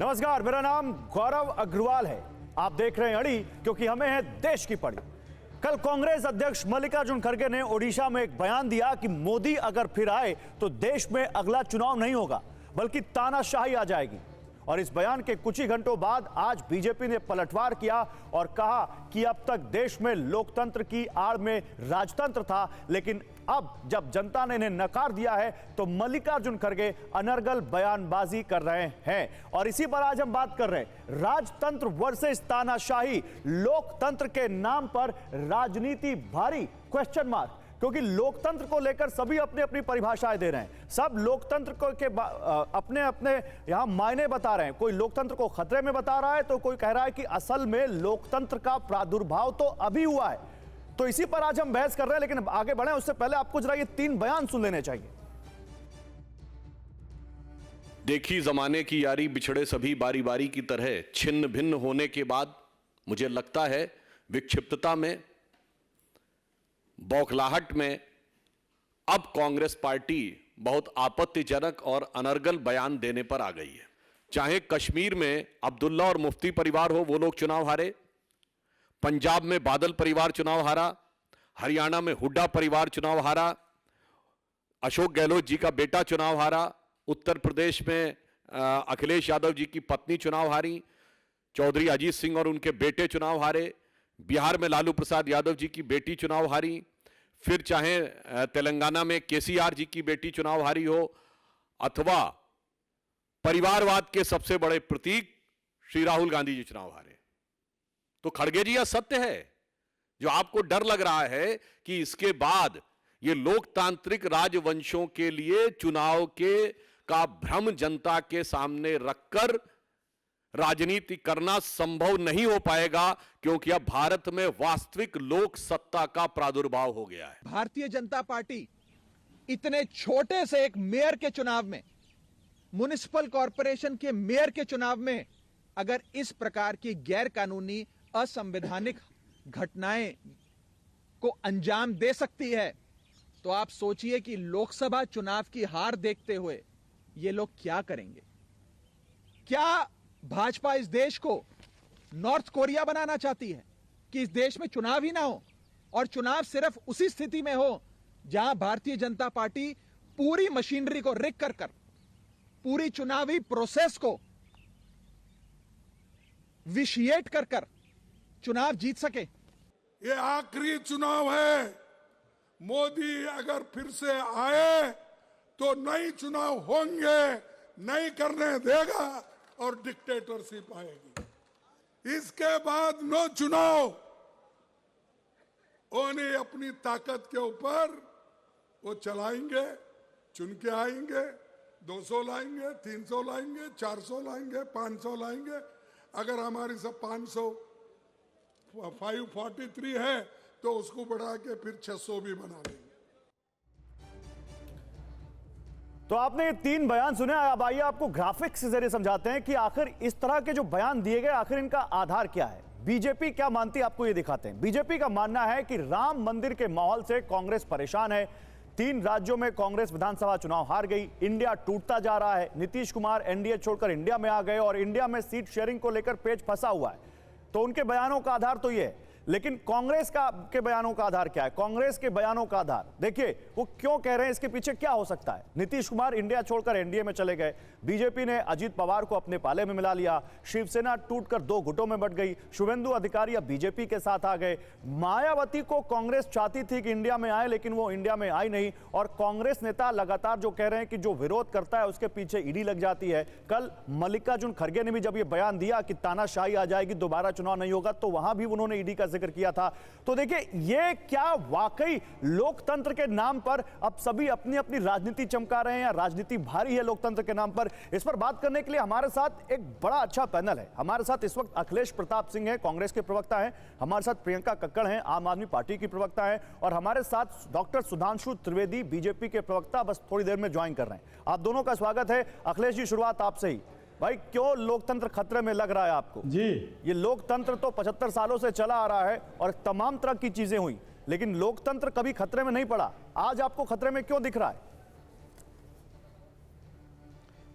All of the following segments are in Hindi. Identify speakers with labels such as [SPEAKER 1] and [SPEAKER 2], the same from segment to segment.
[SPEAKER 1] नमस्कार, मेरा नाम गौरव अग्रवाल है। आप देख रहे हैं अड़ी, क्योंकि हमें है देश की पड़ी। कल कांग्रेस अध्यक्ष मल्लिकार्जुन खड़गे ने ओडिशा में एक बयान दिया कि मोदी अगर फिर आए तो देश में अगला चुनाव नहीं होगा बल्कि तानाशाही आ जाएगी। और इस बयान के कुछ ही घंटों बाद आज बीजेपी ने पलटवार किया और कहा कि अब तक देश में लोकतंत्र की आड़ में राजतंत्र था, लेकिन अब जब जनता ने इन्हें नकार दिया है तो मल्लिकार्जुन खड़गे अनर्गल बयानबाजी कर रहे हैं। और इसी पर आज हम बात कर रहे हैं, राजतंत्र वर्सेस तानाशाही, लोकतंत्र के नाम पर राजनीति भारी क्वेश्चन मार्क। क्योंकि लोकतंत्र को लेकर सभी अपनी अपनी परिभाषाएं दे रहे हैं, सब लोकतंत्र को के अपने अपने यहां मायने बता रहे हैं। कोई लोकतंत्र को खतरे में बता रहा है तो कोई कह रहा है कि असल में लोकतंत्र का प्रादुर्भाव तो अभी हुआ है। तो इसी पर आज हम बहस कर रहे हैं, लेकिन आगे बढ़े उससे पहले आपको जरा ये 3 बयान सुन लेने चाहिए।
[SPEAKER 2] देखी जमाने की यारी बिछड़े सभी बारी बारी की तरह छिन्न भिन्न होने के बाद मुझे लगता है विक्षिप्तता में, बौखलाहट में अब कांग्रेस पार्टी बहुत आपत्तिजनक और अनर्गल बयान देने पर आ गई है। चाहे कश्मीर में अब्दुल्ला और मुफ्ती परिवार हो, वो लोग चुनाव हारे, पंजाब में बादल परिवार चुनाव हारा, हरियाणा में हुड्डा परिवार चुनाव हारा, अशोक गहलोत जी का बेटा चुनाव हारा, उत्तर प्रदेश में अखिलेश यादव जी की पत्नी चुनाव हारी, चौधरी अजीत सिंह और उनके बेटे चुनाव हारे, बिहार में लालू प्रसाद यादव जी की बेटी चुनाव हारी, फिर चाहे तेलंगाना में केसीआर जी की बेटी चुनाव हारी हो, अथवा परिवारवाद के सबसे बड़े प्रतीक श्री राहुल गांधी जी चुनाव हारे। तो खड़गे जी, यह सत्य है। जो आपको डर लग रहा है कि इसके बाद ये लोकतांत्रिक राजवंशों के लिए चुनाव का भ्रम जनता के सामने रखकर राजनीति करना संभव नहीं हो पाएगा, क्योंकि अब भारत में वास्तविक लोक सत्ता का प्रादुर्भाव हो गया है।
[SPEAKER 3] भारतीय जनता पार्टी इतने छोटे से एक मेयर के चुनाव में, म्युनिसिपल कॉरपोरेशन के मेयर के चुनाव में अगर इस प्रकार की गैर कानूनी असंवैधानिक घटनाएं को अंजाम दे सकती है, तो आप सोचिए कि लोकसभा चुनाव की हार देखते हुए ये लोग क्या करेंगे। क्या भाजपा इस देश को नॉर्थ कोरिया बनाना चाहती है कि इस देश में चुनाव ही ना हो, और चुनाव सिर्फ उसी स्थिति में हो जहां भारतीय जनता पार्टी पूरी मशीनरी को रिग कर पूरी चुनावी प्रोसेस को विशिएट कर चुनाव जीत सके।
[SPEAKER 4] ये आखिरी चुनाव है। मोदी अगर फिर से आए तो नए चुनाव होंगे, नहीं करने देगा और डिक्टेटरशिप आएगी। इसके बाद नो चुनाव। उन्हें अपनी ताकत के ऊपर वो चलाएंगे, चुन के आएंगे, 200 लाएंगे, 300 लाएंगे, 400 लाएंगे, 500 लाएंगे। अगर हमारी सब 543 है तो उसको बढ़ा के फिर 600 भी बना लेंगे।
[SPEAKER 1] तो आपने ये 3 बयान सुने। अब आइए आपको ग्राफिक्स के जरिए समझाते हैं कि आखिर इस तरह के जो बयान दिए गए, आखिर इनका आधार क्या है। बीजेपी क्या मानती है, आपको ये दिखाते हैं। बीजेपी का मानना है कि राम मंदिर के माहौल से कांग्रेस परेशान है। 3 राज्यों में कांग्रेस विधानसभा चुनाव हार गई, इंडिया टूटता जा रहा है, नीतीश कुमार एनडीए छोड़कर इंडिया में आ गए और इंडिया में सीट शेयरिंग को लेकर पेच फंसा हुआ है। तो उनके बयानों का आधार तो ये है। लेकिन कांग्रेस के बयानों का आधार क्या है? कांग्रेस के बयानों का आधार देखिए, वो क्यों कह रहे हैं, इसके पीछे क्या हो सकता है। नीतीश कुमार इंडिया छोड़कर एनडीए में चले गए, बीजेपी ने अजीत पवार को अपने पाले में मिला लिया, शिवसेना टूटकर 2 गुटों में बंट गई, शुभेंदु अधिकारी अब बीजेपी के साथ आ गए, मायावती को कांग्रेस चाहती थी कि इंडिया में आए, लेकिन वो इंडिया में आई नहीं। और कांग्रेस नेता लगातार जो कह रहे हैं कि जो विरोध करता है उसके पीछे ईडी लग जाती है। कल मल्लिकार्जुन खड़गे ने भी जब ये बयान दिया कि तानाशाही आ जाएगी, दोबारा चुनाव नहीं होगा, तो वहां भी उन्होंने ईडी का जिक्र किया था। तो देखिए, ये क्या वाकई लोकतंत्र के नाम पर अब सभी अपनी अपनी राजनीति चमका रहे हैं या राजनीति भारी है लोकतंत्र के नाम पर? इस पर बात करने के लिए हमारे साथ एक बड़ा अच्छा पैनल है। हमारे साथ इस वक्त अखिलेश प्रताप सिंह है, कांग्रेस के प्रवक्ता हैं, हमारे साथ प्रियंका कक्कड़ हैं, आम आदमी पार्टी की प्रवक्ता हैं, और हमारे साथ डॉक्टर सुधांशु त्रिवेदी, बीजेपी के प्रवक्ता, बस थोड़ी देर में ज्वाइन कर रहे हैं। आप दोनों का स्वागत है। अखिलेश जी, शुरुआत आपसे ही। भाई, क्यों लोकतंत्र खतरे में लग रहा है आपको?
[SPEAKER 5] जी,
[SPEAKER 1] ये लोकतंत्र तो 75 सालों से चला आ रहा है और तमाम तरह की चीजें हुई, लेकिन लोकतंत्र कभी खतरे में नहीं पड़ा। आज आपको खतरे में क्यों दिख रहा है?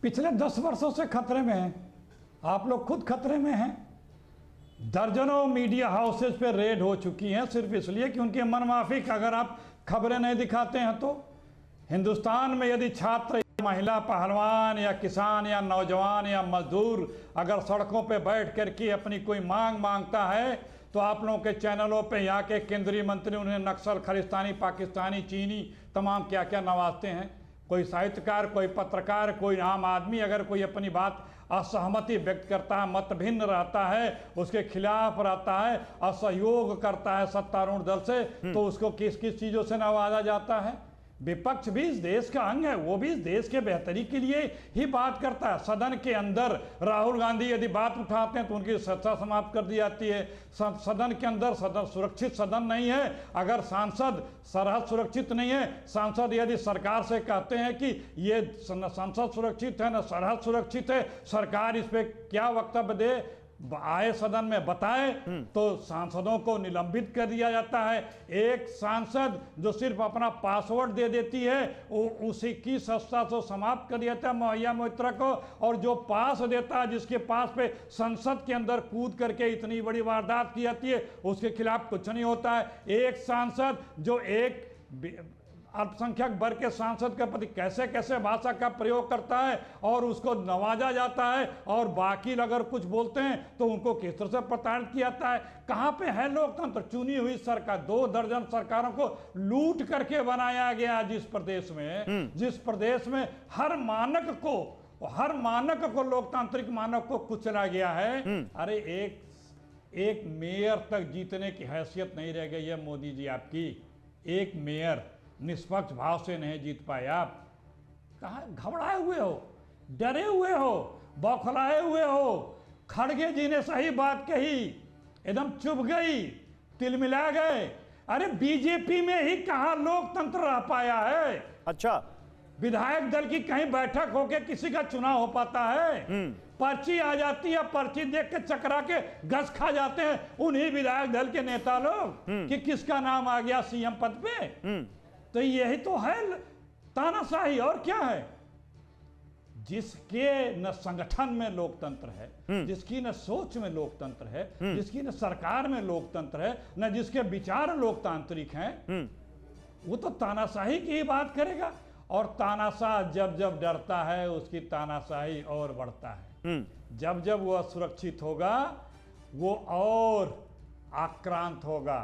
[SPEAKER 5] पिछले 10 वर्षों से खतरे में है। आप लोग खुद खतरे में हैं। दर्जनों मीडिया हाउसेस पे रेड हो चुकी हैं सिर्फ इसलिए कि उनके मनमाफिक अगर आप खबरें नहीं दिखाते हैं तो। हिंदुस्तान में यदि छात्र, महिला पहलवान या किसान या नौजवान या मजदूर अगर सड़कों पे बैठ करके अपनी कोई मांग मांगता है तो आप लोगों के चैनलों पे यहाँ के केंद्रीय मंत्री उन्हें नक्सल, खालिस्तानी, पाकिस्तानी, चीनी तमाम क्या क्या नवाजते हैं। कोई साहित्यकार, कोई पत्रकार, कोई आम आदमी अगर कोई अपनी बात असहमति व्यक्त करता है, मत भिन्न रहता है, उसके खिलाफ रहता है, असहयोग करता है सत्तारूढ़ दल से, तो उसको किस किस चीज़ों से नवाजा जाता है। विपक्ष भी इस देश का अंग है, वो भी इस देश के बेहतरी के लिए ही बात करता है। सदन के अंदर राहुल गांधी यदि बात उठाते हैं तो उनकी सत्ता समाप्त कर दी जाती है। सदन के अंदर सदन सुरक्षित सदन नहीं है अगर सांसद, सरहद सुरक्षित नहीं है। सांसद यदि सरकार से कहते हैं कि ये संसद सुरक्षित है, न सरहद सुरक्षित है, सरकार इस पे क्या वक्तव्य दे, आए सदन में बताए, तो सांसदों को निलंबित कर दिया जाता है। एक सांसद जो सिर्फ अपना पासवर्ड दे देती है उसी की सत्ता से समाप्त कर दिया जाता है मौया मोइत्रा को, और जो पास देता है, जिसके पास पे संसद के अंदर कूद करके इतनी बड़ी वारदात की जाती है, उसके खिलाफ कुछ नहीं होता है। एक सांसद जो एक अल्पसंख्यक वर्ग के सांसद के प्रति कैसे कैसे भाषा का प्रयोग करता है और उसको नवाजा जाता है, और बाकी अगर कुछ बोलते हैं तो उनको किस तरह से प्रताड़ित किया जाता है। कहाँ पे है लोकतंत्र? चुनी हुई सरकार, 2 दर्जन सरकारों को लूट करके बनाया गया जिस प्रदेश में हर मानक को लोकतांत्रिक मानक को कुचला गया है। अरे एक मेयर तक जीतने की हैसियत नहीं रह गई है मोदी जी आपकी। एक मेयर निष्पक्ष भाव से नहीं जीत पाए आप। कहाँ घबराए हुए हो, डरे हुए हो, बौखलाए हुए हो। खड़गे जी ने सही बात कही, एकदम चुप गई, तिलमिला गए। अरे बीजेपी में ही कहाँ लोकतंत्र रह पाया है?
[SPEAKER 1] अच्छा,
[SPEAKER 5] विधायक दल की कहीं बैठक होके किसी का चुनाव हो पाता है? पर्ची आ जाती है, पर्ची देख के चकरा के गस खा जाते हैं उन्हीं विधायक दल के नेता लोग कि किसका नाम आ गया सीएम पद पे। तो यही तो है तानाशाही, और क्या है? जिसके न संगठन में लोकतंत्र है, जिसकी न सोच में लोकतंत्र है, जिसकी न सरकार में लोकतंत्र है, न जिसके विचार लोकतांत्रिक हैं, वो तो तानाशाही की ही बात करेगा। और तानाशाह जब जब डरता है उसकी तानाशाही और बढ़ता है। जब जब वो असुरक्षित होगा वो और आक्रांत होगा,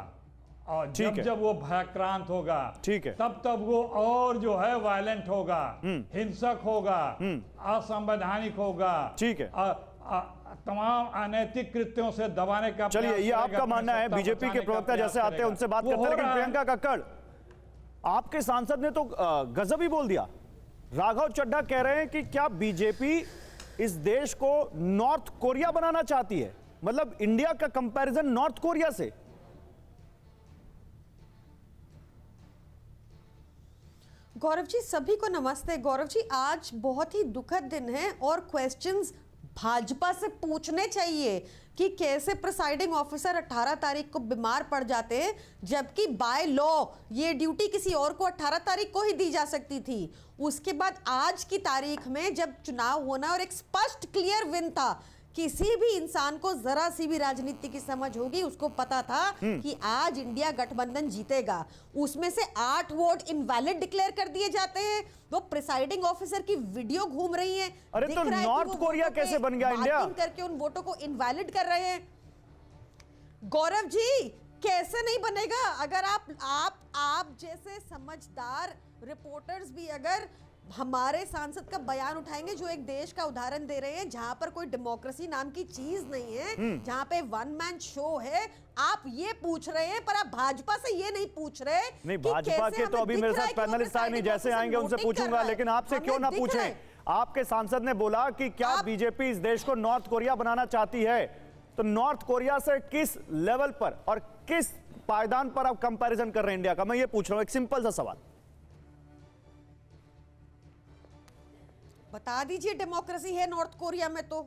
[SPEAKER 5] और जब वो भयाक्रांत होगा,
[SPEAKER 1] ठीक है,
[SPEAKER 5] तब वो और जो है वायलेंट होगा, हिंसक होगा, असंवैधानिक होगा,
[SPEAKER 1] ठीक है,
[SPEAKER 5] तमाम अनैतिक कृत्यों से दबाने का।
[SPEAKER 1] चलिए, ये आपका मानना है। बीजेपी के प्रवक्ता जैसे आते हैं उनसे बात करते हैं, लेकिन प्रियंका कक्कड़, आपके सांसद ने तो गजब ही बोल दिया। राघव चड्ढा कह रहे हैं कि क्या बीजेपी इस देश को नॉर्थ कोरिया बनाना चाहती है? मतलब इंडिया का कंपैरिजन नॉर्थ कोरिया से।
[SPEAKER 6] गौरव जी, सभी को नमस्ते। गौरव जी, आज बहुत ही दुखद दिन है और क्वेश्चंस भाजपा से पूछने चाहिए कि कैसे प्रिसाइडिंग ऑफिसर 18 तारीख को बीमार पड़ जाते हैं, जबकि बाय लॉ ये ड्यूटी किसी और को 18 तारीख को ही दी जा सकती थी। उसके बाद आज की तारीख में जब चुनाव होना और एक स्पष्ट क्लियर विन था, किसी भी इंसान को जरा सी भी राजनीति की समझ होगी उसको पता था कि आज इंडिया गठबंधन जीतेगा। उसमें से 8 वोट इनवैलिड डिक्लेयर कर दिए जाते हैं। वो प्रिसाइडिंग ऑफिसर की वीडियो घूम रही है।
[SPEAKER 1] अरे तो नॉर्थ कोरिया कैसे बन गया इंडिया?
[SPEAKER 6] करके उन वोटों को इनवैलिड कर रहे हैं। गौरव जी, कैसे नहीं बनेगा? अगर आप जैसे समझदार रिपोर्टर्स भी अगर हमारे सांसद का बयान उठाएंगे जो एक देश का उदाहरण दे रहे हैं जहां पर कोई डेमोक्रेसी नाम की चीज नहीं है, जहां पे वन मैन शो है, आप ये पूछ रहे हैं, पर आप भाजपा से ये नहीं पूछ रहे।
[SPEAKER 1] नहीं, भाजपा के तो अभी मेरे साथ पैनलिस्ट आए नहीं, जैसे आएंगे उनसे पूछूंगा, लेकिन आपसे क्यों ना पूछें। आपके सांसद ने बोला कि क्या बीजेपी इस देश को नॉर्थ कोरिया बनाना चाहती है, तो नॉर्थ कोरिया से किस लेवल पर और किस पायदान पर आप कंपैरिजन कर रहे हैं इंडिया का? मैं ये पूछ रहा हूं, एक सिंपल सा सवाल।
[SPEAKER 6] बता दीजिए, डेमोक्रेसी है नॉर्थ कोरिया में, तो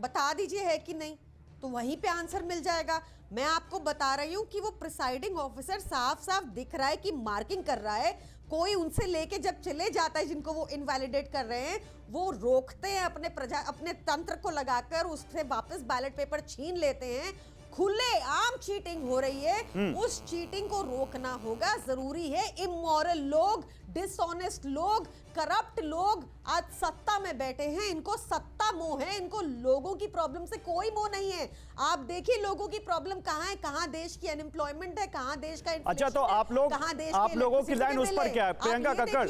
[SPEAKER 6] बता दीजिए है कि नहीं, तो वहीं पे आंसर मिल जाएगा। मैं आपको बता रही हूं कि वो प्रिसाइडिंग ऑफिसर साफ साफ दिख रहा है कि मार्किंग कर रहा है, कोई उनसे लेके जब चले जाता है जिनको वो इनवैलिडेट कर रहे हैं, वो रोकते हैं अपने तंत्र को लगाकर, उससे वापस बैलेट पेपर छीन लेते हैं। खुले आम चीटिंग हो रही है, उस चीटिंग को रोकना होगा, जरूरी है। इमोरल लोग, डिसऑनेस्ट लोग, करप्ट लोग आज सत्ता में बैठे हैं, इनको सत्ता मोह है, इनको लोगों की प्रॉब्लम से कोई मोह नहीं है। आप देखिए लोगों की प्रॉब्लम कहां है, कहां देश की अनएम्प्लॉयमेंट है, कहां देश का
[SPEAKER 1] अच्छा, तो आप लोग, आप लोगों की लाइन उस पर क्या है? प्रियंका कक्कड़,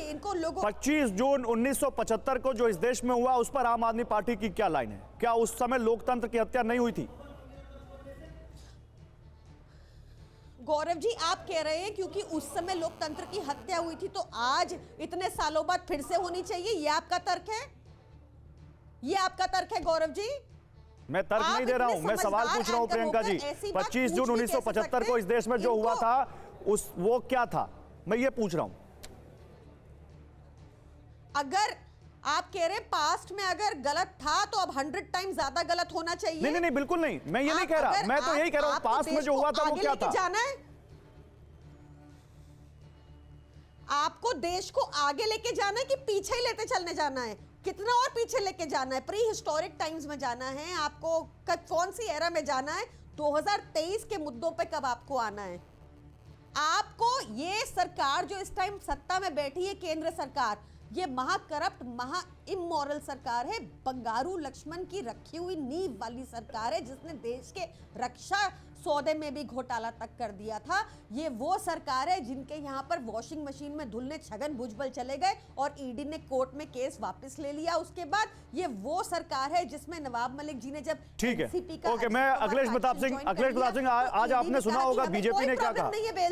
[SPEAKER 1] 25 जून 1975 को जो इस देश में हुआ, उस पर आम आदमी पार्टी की क्या लाइन है? क्या उस समय लोकतंत्र की हत्या नहीं हुई थी?
[SPEAKER 6] गौरव जी, आप कह रहे हैं क्योंकि उस समय लोकतंत्र की हत्या हुई थी तो आज इतने सालों बाद फिर से होनी चाहिए, ये आपका तर्क है? ये आपका तर्क है गौरव जी?
[SPEAKER 1] मैं तर्क नहीं दे रहा हूं, मैं सवाल पूछ रहा हूं प्रियंका जी। 25 जून 1975 को इस देश में जो हुआ था, वो क्या था, मैं ये पूछ रहा हूं।
[SPEAKER 6] अगर आप कह रहे हैं पास्ट में अगर गलत था तो अब 100 टाइम ज्यादा गलत होना चाहिए।
[SPEAKER 1] नहीं नहीं नहीं, बिल्कुल नहीं, मैं ये नहीं कह रहा, मैं तो यही कह रहा हूं पास्ट में जो हुआ था वो क्या था।
[SPEAKER 6] जाना है, आपको देश को आगे लेके जाना है कि पीछे ही लेते चलने जाना है? कितना और पीछे लेके जाना है? प्री हिस्टोरिक टाइम्स में जाना है आपको? कौन सी एरा में जाना है? 2023 के मुद्दों पे कब आपको आना है? आपको ये सरकार जो इस टाइम सत्ता में बैठी है, केंद्र सरकार, ये महाकरप्ट, महा इमोरल सरकार है, बंगारू लक्ष्मण की रखी हुई नींव वाली सरकार है, जिसने देश के रक्षा सौदे में भी घोटाला तक कर दिया था। ये वो सरकार है जिनके यहाँ पर वॉशिंग मशीन में धुलने छगन भुजबल चले गए और ईडी ने कोर्ट में केस वापस ले लिया। उसके बाद ये वो सरकार है जिसमें नवाब मलिक जी ने जब
[SPEAKER 1] ठीक है,
[SPEAKER 6] एनसीपी का
[SPEAKER 1] ओके, मैं अखिलेश प्रताप सिंह, आज आपने सुना होगा बीजेपी ने क्या कहा।
[SPEAKER 6] नहीं है बेल